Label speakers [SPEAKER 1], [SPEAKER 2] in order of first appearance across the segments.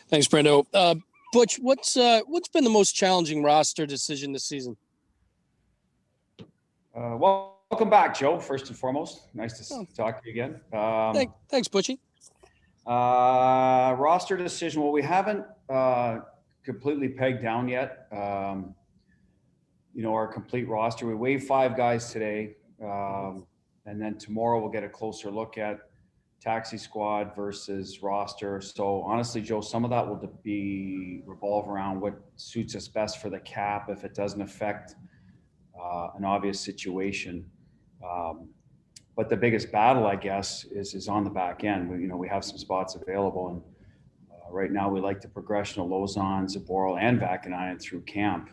[SPEAKER 1] Thanks, Brendo. Butch, what's been the most challenging roster decision this season?
[SPEAKER 2] Welcome back, Joe. First and foremost, nice to talk to you again.
[SPEAKER 1] Thanks, Butchie.
[SPEAKER 2] Roster decision. Well, we haven't completely pegged down yet. Our complete roster. We waived 5 guys today, and then tomorrow we'll get a closer look at taxi squad versus roster. So honestly, Joe, some of that will revolve around what suits us best for the cap if it doesn't affect an obvious situation. But the biggest battle, I guess, is on the back end. We have some spots available, and right now we like the progression of Lozon, Zaboral, and Vakanainen through camp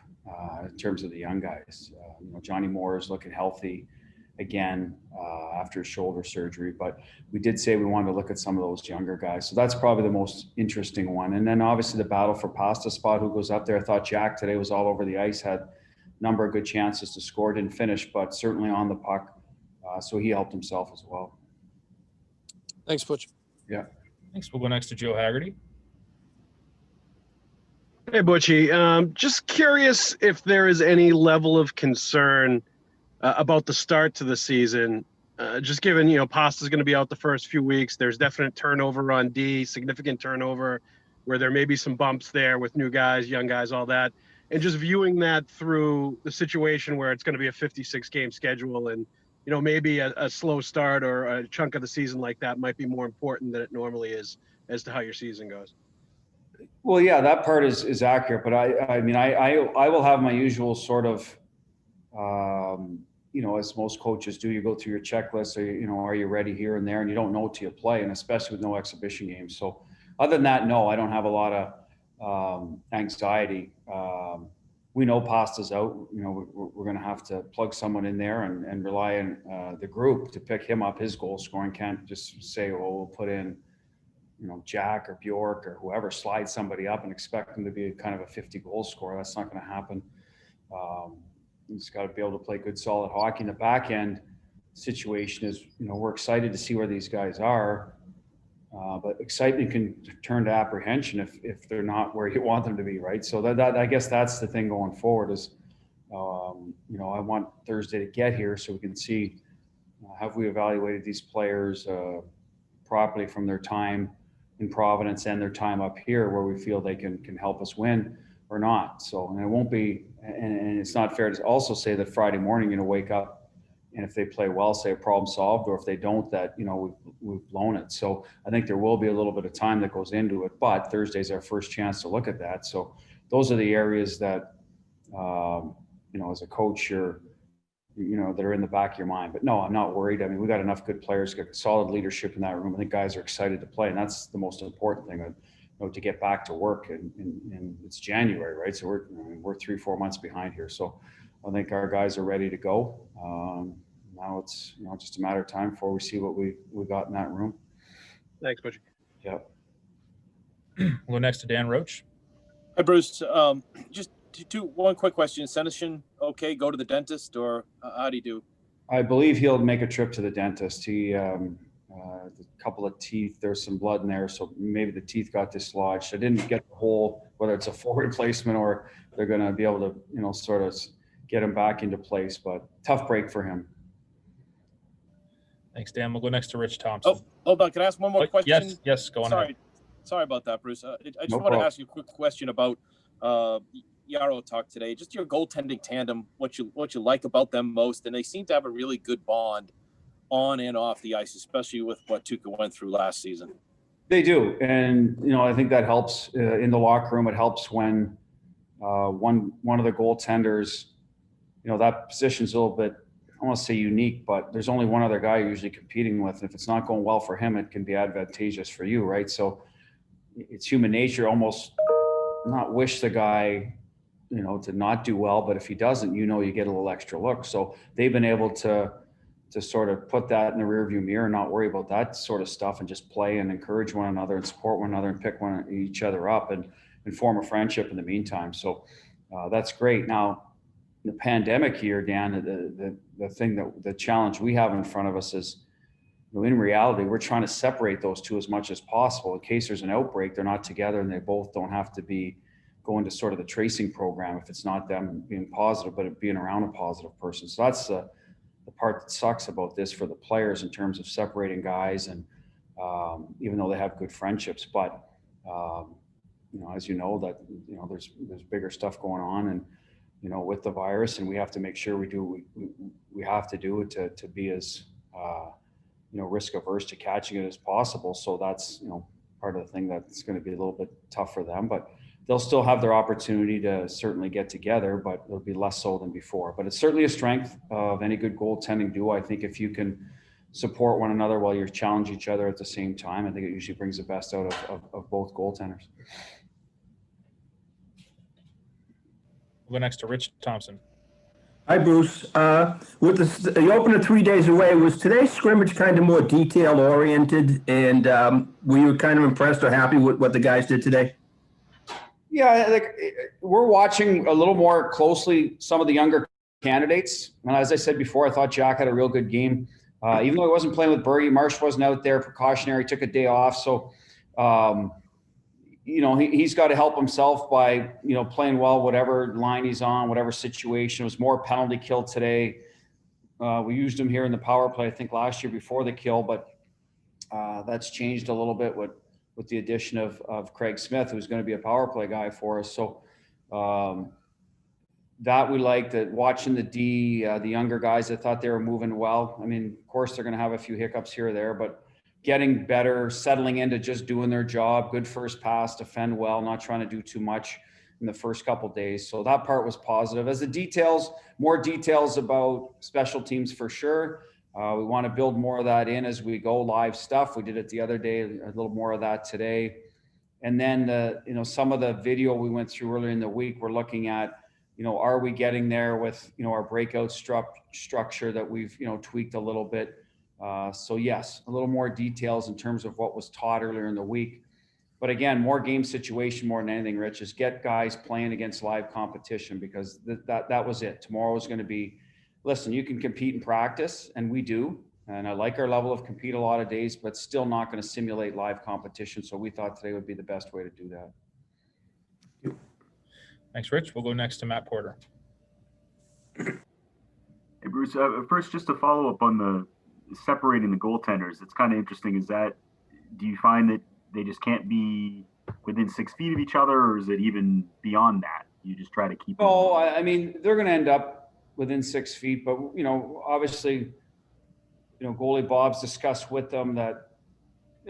[SPEAKER 2] in terms of the young guys. Johnny Moore is looking healthy again after his shoulder surgery, but we did say we wanted to look at some of those younger guys. So that's probably the most interesting one. And then obviously the battle for pasta spot, who goes up there. I thought Jack today was all over the ice, had a number of good chances to score, didn't finish, but certainly on the puck. So he helped himself as well.
[SPEAKER 1] Thanks, Butch.
[SPEAKER 2] Yeah.
[SPEAKER 3] Thanks. We'll go next to Joe Haggerty.
[SPEAKER 4] Hey, Butchie. Just curious if there is any level of concern about the start to the season. Just given, Pasta's going to be out the first few weeks. There's definite turnover on D, significant turnover, where there may be some bumps there with new guys, young guys, all that. And just viewing that through the situation where it's going to be a 56-game schedule and, maybe a slow start or a chunk of the season like that might be more important than it normally is as to how your season goes.
[SPEAKER 2] Well, yeah, that part is accurate, but I will have my usual sort of, as most coaches do, you go through your checklist, are you ready here and there, and you don't know till you play, and especially with no exhibition games. So other than that, no, I don't have a lot of anxiety. We know Pasta's out. We're going to have to plug someone in there and rely on the group to pick him up. His goal scoring can't just say, well, we'll put in, Jack or Bjork or whoever, slide somebody up and expect him to be kind of a 50-goal scorer. That's not going to happen. You just got to be able to play good, solid hockey. In the back end situation is, we're excited to see where these guys are. But excitement can turn to apprehension if they're not where you want them to be, right? So that I guess that's the thing going forward is, I want Thursday to get here so we can see have we evaluated these players properly from their time in Providence and their time up here where we feel they can help us win or not. So, and it won't be, and it's not fair to also say that Friday morning, wake up and if they play well, say a problem solved, or if they don't, that, we've blown it. So I think there will be a little bit of time that goes into it, but Thursday's our first chance to look at that. So those are the areas that, as a coach, that are in the back of your mind. But no, I'm not worried. I mean, we got enough good players, got solid leadership in that room. I think guys are excited to play, and that's the most important thing. To get back to work, and it's January, right? So we're 3-4 months behind here. So I think our guys are ready to go. Now it's just a matter of time before we see what we got in that room.
[SPEAKER 4] Thanks, Butch.
[SPEAKER 2] Yeah.
[SPEAKER 3] We'll go next to Dan Roach.
[SPEAKER 5] Hi, Bruce. Just one quick question. Senishin, okay, go to the dentist, or how do you do?
[SPEAKER 2] I believe he'll make a trip to the dentist. He a couple of teeth, there's some blood in there, so maybe the teeth got dislodged. I didn't get the whole, whether it's a full replacement or they're going to be able to, sort of get him back into place, but tough break for him.
[SPEAKER 3] Thanks, Dan. We'll go next to Rich Thompson.
[SPEAKER 5] Oh, hold on. Can I ask one more question?
[SPEAKER 3] Yes, go on ahead.
[SPEAKER 5] Sorry about that, Bruce. I just want to ask you a quick question about Yarrow talk today. Just your goaltending tandem, what you like about them most, and they seem to have a really good bond on and off the ice, especially with what Tuukka went through last season. They do,
[SPEAKER 2] and I think that helps in the locker room. It helps when one of the goaltenders, that position's a little bit, I want to say unique, but there's only one other guy you're usually competing with. If it's not going well for him, it can be advantageous for you, right? So it's human nature, almost not wish the guy, to not do well, but if he doesn't, you get a little extra look. So they've been able to sort of put that in the rearview mirror and not worry about that sort of stuff and just play and encourage one another and support one another and pick each other up and form a friendship in the meantime. So that's great. Now, the pandemic year, Dan, the thing the challenge we have in front of us is, in reality, we're trying to separate those two as much as possible. In case there's an outbreak, they're not together and they both don't have to be going to sort of the tracing program if it's not them being positive, but it being around a positive person. So that's the part that sucks about this for the players in terms of separating guys, and even though they have good friendships, but as you know, that there's bigger stuff going on, and with the virus, and we have to make sure we have to do it to be as risk averse to catching it as possible. So that's part of the thing that's going to be a little bit tough for them, but they'll still have their opportunity to certainly get together, but it'll be less so than before. But it's certainly a strength of any good goaltending duo. I think if you can support one another while you're challenging each other at the same time, I think it usually brings the best out of both goaltenders.
[SPEAKER 3] We'll go next to Rich Thompson.
[SPEAKER 6] Hi, Bruce. With the opener 3 days away, was today's scrimmage kind of more detail oriented, and were you kind of impressed or happy with what the guys did today?
[SPEAKER 2] Yeah, like we're watching a little more closely some of the younger candidates. And as I said before, I thought Jack had a real good game. Even though he wasn't playing with Bergie, Marsh wasn't out there, precautionary, took a day off. So, he's got to help himself by, playing well, whatever line he's on, whatever situation. It was more penalty kill today. We used him here in the power play, I think last year before the kill, but that's changed a little bit with the addition of Craig Smith, who's going to be a power play guy for us. So that we liked. That watching the younger guys, I thought they were moving well. I mean, of course, they're going to have a few hiccups here or there, but getting better, settling into just doing their job, good first pass, defend well, not trying to do too much in the first couple of days. So that part was positive. As the details, more details about special teams for sure. We want to build more of that in as we go, live stuff. We did it the other day, a little more of that today. And then, some of the video we went through earlier in the week, we're looking at, are we getting there with, our breakout structure that we've, tweaked a little bit. So yes, a little more details in terms of what was taught earlier in the week. But again, more game situation more than anything, Rich, is get guys playing against live competition, because that was it. Tomorrow is going to be, listen, you can compete in practice, and we do. And I like our level of compete a lot of days, but still not going to simulate live competition. So we thought today would be the best way to do that.
[SPEAKER 3] Thanks, Rich. We'll go next to Matt Porter.
[SPEAKER 7] Hey, Bruce. First, just to follow up on the separating the goaltenders, it's kind of interesting. Do you find that they just can't be within 6 feet of each other, or is it even beyond that? You just try to keep them?
[SPEAKER 2] Oh, I mean, they're going to end up within 6 feet, but obviously, goalie Bob's discussed with them that,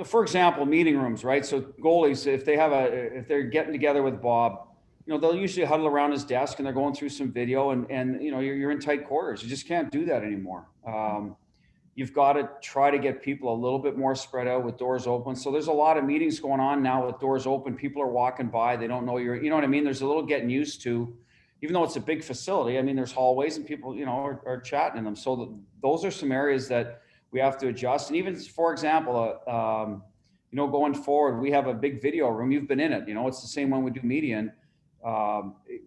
[SPEAKER 2] for example, meeting rooms, right? So goalies, if they're getting together with Bob, they'll usually huddle around his desk and they're going through some video, and you're in tight quarters. You just can't do that anymore. You've got to try to get people a little bit more spread out with doors open. So there's a lot of meetings going on now with doors open. People are walking by. They don't know you know what I mean? There's a little getting used to, even though it's a big facility. I mean, there's hallways and people, are chatting in them. So those are some areas that we have to adjust. And even, for example, going forward, we have a big video room. You've been in it. It's the same one we do media in.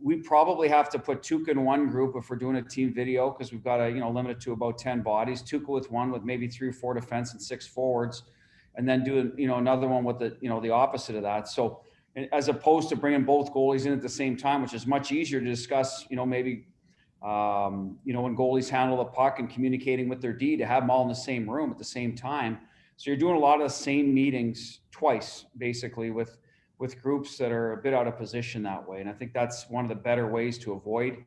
[SPEAKER 2] We probably have to put Tuukka in one group if we're doing a team video, because we've got to, limit it to about 10 bodies. Tuukka with one, with maybe 3 or 4 defense and 6 forwards, and then do, another one with the opposite of that. So as opposed to bringing both goalies in at the same time, which is much easier to discuss, maybe, when goalies handle the puck and communicating with their D, to have them all in the same room at the same time. So you're doing a lot of the same meetings twice, basically, with groups that are a bit out of position that way. And I think that's one of the better ways to avoid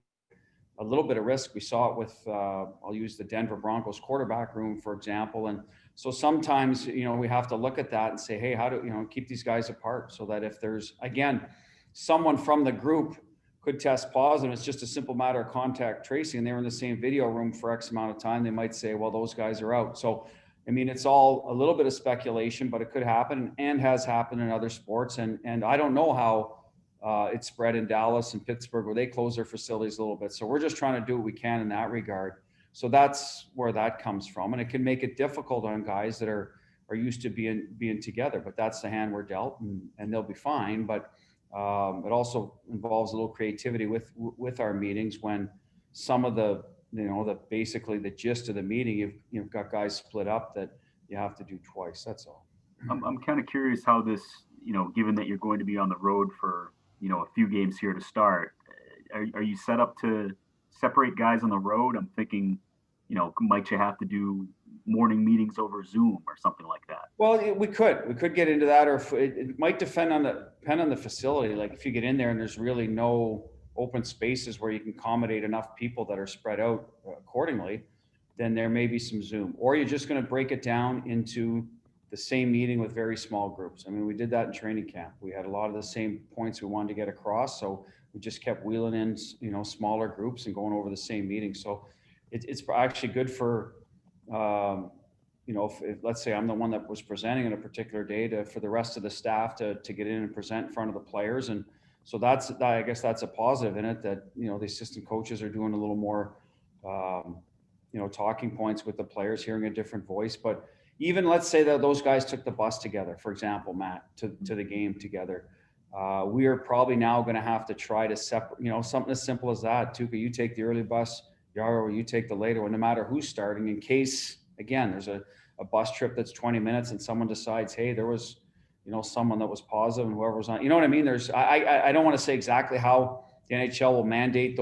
[SPEAKER 2] a little bit of risk. We saw it with, I'll use the Denver Broncos quarterback room, for example. And so sometimes, we have to look at that and say, hey, how do, keep these guys apart, so that if there's, again, someone from the group could test positive, it's just a simple matter of contact tracing, and they were in the same video room for X amount of time, they might say, well, those guys are out. So I mean, it's all a little bit of speculation, but it could happen and has happened in other sports. And I don't know how it's spread in Dallas and Pittsburgh, where they close their facilities a little bit. So we're just trying to do what we can in that regard. So that's where that comes from. And it can make it difficult on guys that are used to being together, but that's the hand we're dealt, and they'll be fine. But it also involves a little creativity with our meetings, when some of the basically the gist of the meeting, you've got guys split up that you have to do twice. That's all.
[SPEAKER 7] I'm kind of curious how this, given that you're going to be on the road for, a few games here to start, are you set up to separate guys on the road? I'm thinking, might you have to do morning meetings over Zoom or something like that?
[SPEAKER 2] Well, we could get into that, or if it might depend on the facility. Like if you get in there and there's really no open spaces where you can accommodate enough people that are spread out accordingly, then there may be some Zoom, or you're just going to break it down into the same meeting with very small groups. I mean, we did that in training camp. We had a lot of the same points we wanted to get across. So we just kept wheeling in, smaller groups and going over the same meeting. So it's actually good for, if let's say I'm the one that was presenting on a particular day for the rest of the staff to get in and present in front of the players. And so I guess that's a positive in it, that, the assistant coaches are doing a little more, talking points with the players, hearing a different voice. But even let's say that those guys took the bus together, for example, Matt, to the game together. We are probably now going to have to try to separate, something as simple as that. Tuukka, you take the early bus, Yaro, you take the later one, no matter who's starting, in case, again, there's a bus trip that's 20 minutes and someone decides, hey, there was, someone that was positive and whoever was on, you know what I mean? I don't want to say exactly how the NHL will mandate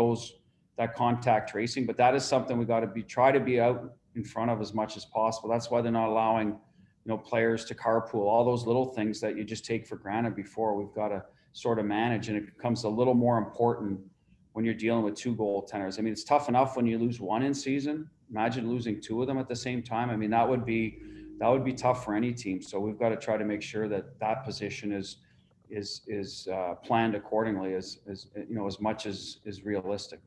[SPEAKER 2] that contact tracing, but that is something we got to try to be out in front of as much as possible. That's why they're not allowing, players to carpool, all those little things that you just take for granted before. We've got to sort of manage, and it becomes a little more important when you're dealing with two goaltenders. I mean, it's tough enough when you lose one in season. Imagine losing two of them at the same time. I mean, that would be tough for any team. So we've got to try to make sure that position is planned accordingly as much as is realistic.